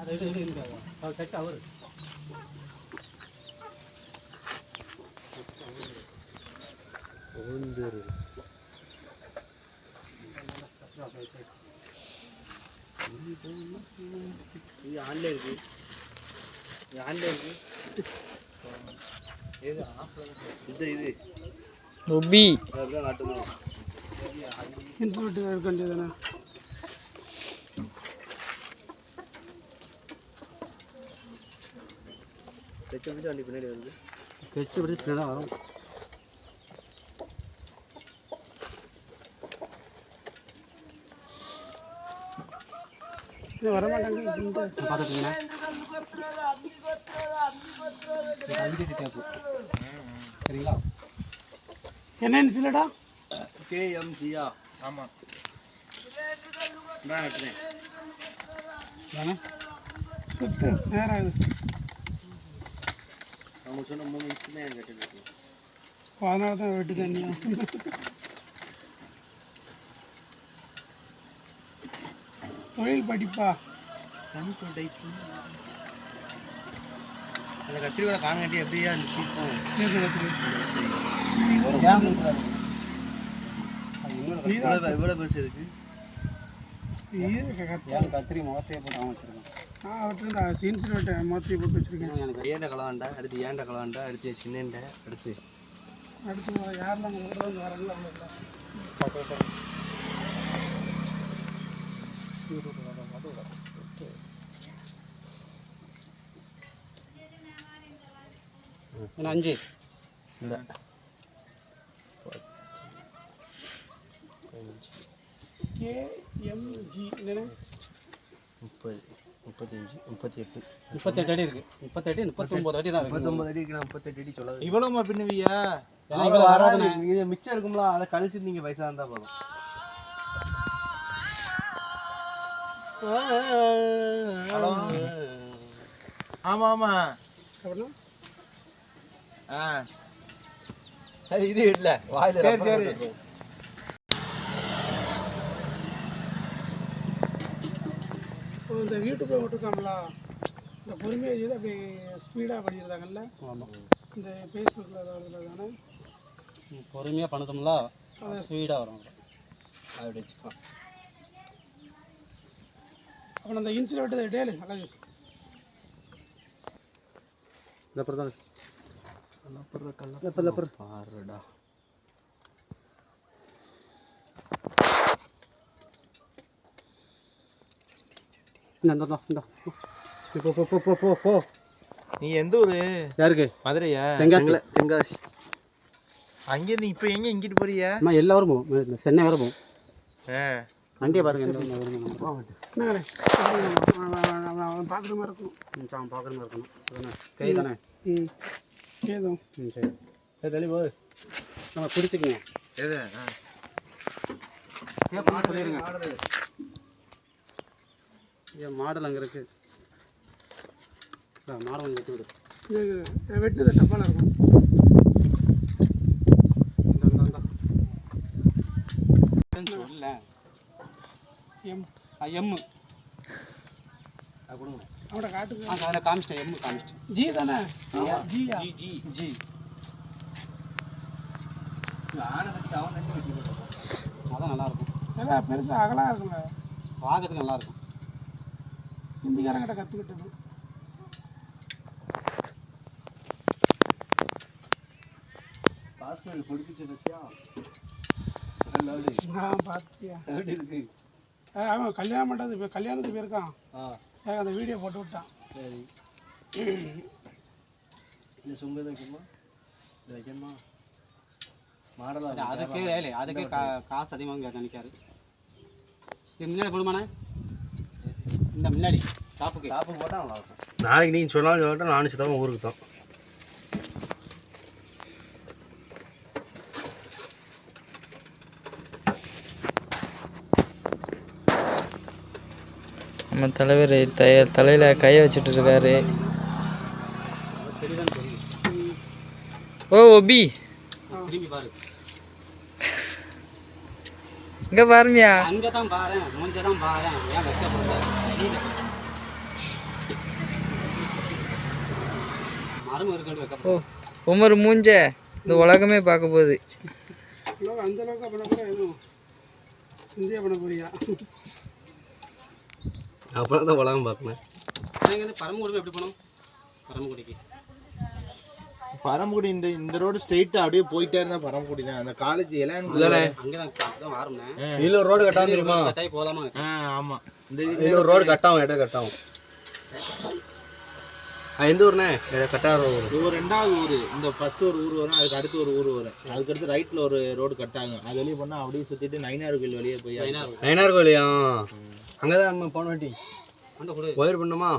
Set அவர் இது ஆன்ல இருக்கு இது இது ஒபி அதுதான் காட்டுமா இன்சுலேட் இருக்க வேண்டியதானே கெச்சு பிடிச்சி வண்டி பின்னாடி வருது கெச்சு பிடிச்சி பின்னாடி வரும் வரமாட்டாங்க பார்த்துட்டீங்கன்னா சரிங்களா என்ன இன்சுலேட்டா கேஎம்ஜியா ஆமாம் நான் வெட்டுறேன் சுத்து நேரம் ஆகுது அவங்க சொன்ன 3 நிமிஷம் தான் எனக்கு கட்டுது அதனால தான் வெட்டு தண்ணியா தொழில் படிப்பா கணிப்பம் டைப் அந்த கத்திரியோட காங்கட்டி எப்படியா இருந்துச்சு இவ்வளோ பெருசு இருக்கு கத்திரி முகத்தையே போட்டு அவன் வச்சிருக்கான் இன்சுலேட்டை மாற்றி போட்டு வச்சிருக்கேன் எனக்கு ஏண்ட கலவாண்டா அடுத்து ஏண்ட கலவாண்டா அடுத்து சின்னண்டை அடுத்து யாரெல்லாம் வராங்களோ என்ன 5 இல்லை கேஎம்ஜி என்னென்ன 30 35 38 38 அடி இருக்கு 38 39 அடி தான் இருக்கு 39 அடி இருக்கு 38 அடி சொல்லாது இவ்வளோமா பின்னுவியா இவ்வளோ வராது இது மிச்சம் இருக்கும்ல அதை கழிச்சுட்டு நீங்கள் பைசா இருந்தால் போதும் ஹலோ ஆமாம் ஆமாம் அப்படின்னா அது இது இல்லை வாயில் சரி சரி இந்த யூடியூப்பில் விட்டுருக்காங்களா இந்த பொறுமையாக செய்து அப்படி ஸ்பீடாக பண்ணியிருந்தாங்கல்ல ஆமாம் இந்த ஃபேஸ்புக்கில் அதில் தானே பொறுமையாக பண்ணதும்ல ஸ்பீடாக வரும் அப்படி வச்சுக்கோ அப்புறம் அந்த இன்சுலேட்டர் டேலு அழகு லப்பர் தான் லப்பர் பாருடா போ நீ எந்த ஊரு யாருக்கு மதுரையா தென்காசி அங்கேருந்து இப்போ எங்கே இங்கிட்டு போறியா அம்மா எல்லாரும் போகும் சென்னை வேறு போகும் ஆ வண்டியை பாருங்க பார்க்குற மாதிரி இருக்கணும் பார்க்குற மாதிரி இருக்கணும் அதானே கை தானே ஏதோ சரி தள்ளி போய் நம்ம பிடிச்சிக்கங்க எது சொல்லிடுங்க ஏன் மாடல் அங்கே இருக்கு மாடல் வெட்டி விடு வெட்டுது டப்பால இருக்கும் சொல்ல எம் எம்மு கொடுங்க அவட காட்டுங்க அதில் காமிச்சிட்டேன் எம்மு காமிச்சிட்டேன் ஜி தானே ஜி ஜி ஜி ஜி அதான் நல்லாயிருக்கும் நல்லா பெருசாக அகலாக இருக்குல்ல பார்க்கறதுக்கு நல்லாயிருக்கும் ஹிந்திக்காரங்கிட்ட கற்றுக்கிட்டது பாஸ்கர் பிடிச்சி பற்றியா நான் பார்த்தியா எப்படி இருக்கு அவன் கல்யாணம் பண்ணுறது இப்போ கல்யாணத்துக்கு போயிருக்கான் அந்த வீடியோ போட்டு விட்டான் சரி இல்லை சுங்க வைக்கணுமா இது வைக்கணுமா மாடலாக அதுக்கே காசு அதிகமாக நினைக்காரு இது முன்னாடி கொடுமாண்ணே இந்த முன்னாடி டாப்புக்கு போட்டால் நல்லாயிருக்கும் நாளைக்கு நீங்கள் சொன்னாலும் சொல்லட்டும் நானும் சித்தமாக ஊருக்கு தான் நம்ம தலைவர் தலையில் கையை வச்சுட்டு இருக்காரு. ஓ ஒபி இங்கே பாருமியா அங்கே தான் பாரு மூஞ்சதான் பாரு ஏன் வைக்க மரம் இருக்கான்னு வைக்க ஓ உமர் மூஞ்ச இந்த உலகமே பார்க்க போகுது. அந்த அளவுக்கு பண்ண போகிற எதுவும் இந்தியா பண்ண போறியா? அப்புறம் தான் உலகம் பார்க்கணும். நீங்கள் வந்து பரமக்குடி எப்படி போனோம்? பரமக்குடிக்கு பரமக்குடி இந்த ரோடு ஸ்ட்ரெயிட்டாக அப்படியே போயிட்டே இருந்தால் பரமக்குடி தான். அந்த காலேஜ் எல்லாம் அங்கே தான் ஆரம்பம். இதில் ஒரு ரோடு கட்டாமல் தெரியுமா? கட்டாயி போகலாமா? ஆமாம். இந்த இதில் ஒரு ரோடு கட்டாகும், இடம் கட்டாகும். எந்த ஊர்ண்ணே? கட்டார ஊர். இது ஒரு 2வது ஊர். இந்த ஃபர்ஸ்ட் ஒரு ஊர் வரும், அதுக்கு அடுத்து ஒரு ஊர் வரும், அதுக்கடுத்து ரைட்டில் ஒரு ரோடு கட்டாகும். அது வெளியே போனால் அப்படியே சுற்றிட்டு நயினார் கோயில் வெளியே போய் நயினார் கோயிலையா? அங்கே தான் நம்ம போன வாட்டி அந்த கூட ஒயர் பண்ணுமா?